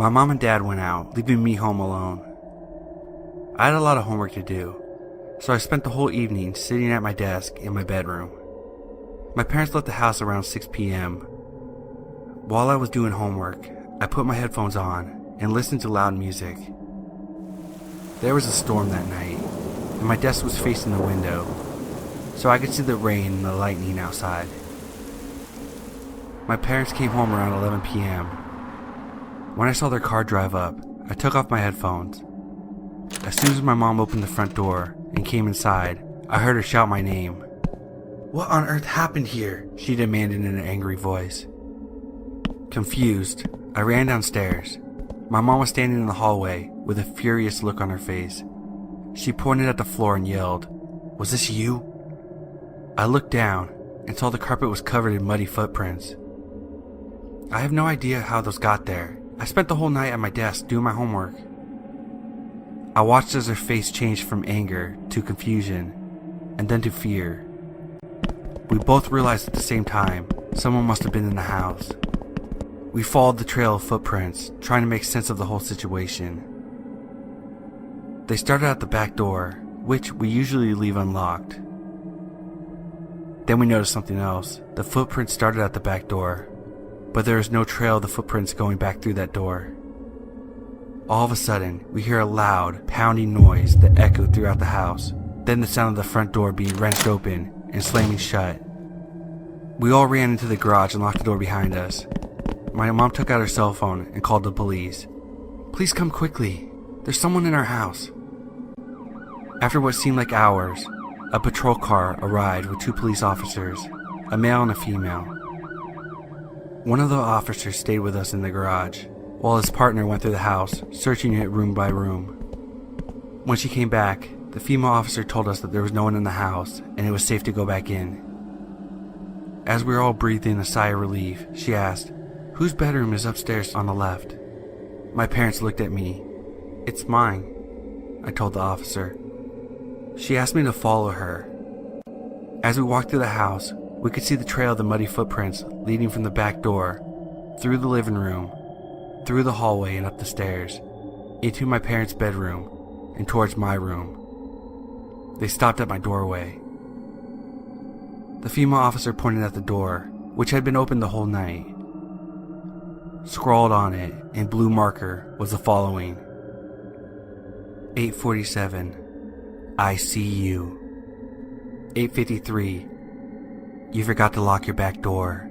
My mom and dad went out, leaving me home alone. I had a lot of homework to do, so I spent the whole evening sitting at my desk in my bedroom. My parents left the house around 6 p.m. While I was doing homework, I put my headphones on and listened to loud music. There was a storm that night, and my desk was facing the window, so I could see the rain and the lightning outside. My parents came home around 11 p.m. When I saw their car drive up, I took off my headphones. As soon as my mom opened the front door and came inside, I heard her shout my name. "What on earth happened here?" she demanded in an angry voice. Confused, I ran downstairs. My mom was standing in the hallway with a furious look on her face. She pointed at the floor and yelled, "Was this you?" I looked down and saw the carpet was covered in muddy footprints. I have no idea how those got there. I spent the whole night at my desk doing my homework. I watched as her face changed from anger to confusion and then to fear. We both realized at the same time someone must have been in the house. We followed the trail of footprints, trying to make sense of the whole situation. They started at the back door, which we usually leave unlocked. Then we noticed something else. The footprints started at the back door, but there is no trail of the footprints going back through that door. All of a sudden, we hear a loud, pounding noise that echoed throughout the house, then the sound of the front door being wrenched open and slamming shut. We all ran into the garage and locked the door behind us. My mom took out her cell phone and called the police. "Please come quickly. There's someone in our house." After what seemed like hours, a patrol car arrived with 2 police officers, a male and a female. One of the officers stayed with us in the garage, while his partner went through the house, searching it room by room. When she came back, the female officer told us that there was no one in the house and it was safe to go back in. As we were all breathing a sigh of relief, she asked, "Whose bedroom is upstairs on the left?" My parents looked at me. "It's mine," I told the officer. She asked me to follow her. As we walked through the house, we could see the trail of the muddy footprints leading from the back door, through the living room, through the hallway and up the stairs, into my parents' bedroom, and towards my room. They stopped at my doorway. The female officer pointed at the door, which had been open the whole night. Scrawled on it in blue marker was the following: 8:47, I see you. 8:53, you forgot to lock your back door.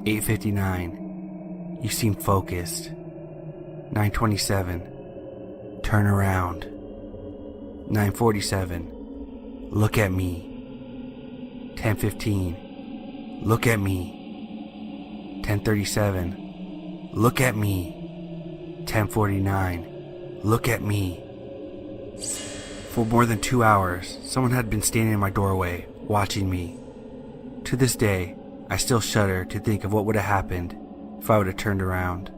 8:59, you seem focused. 9:27, turn around. 9:47, look at me. 10:15, look at me. 10:37, look at me. 10:49, look at me. For more than 2 hours, someone had been standing in my doorway, watching me. To this day, I still shudder to think of what would have happened if I would have turned around.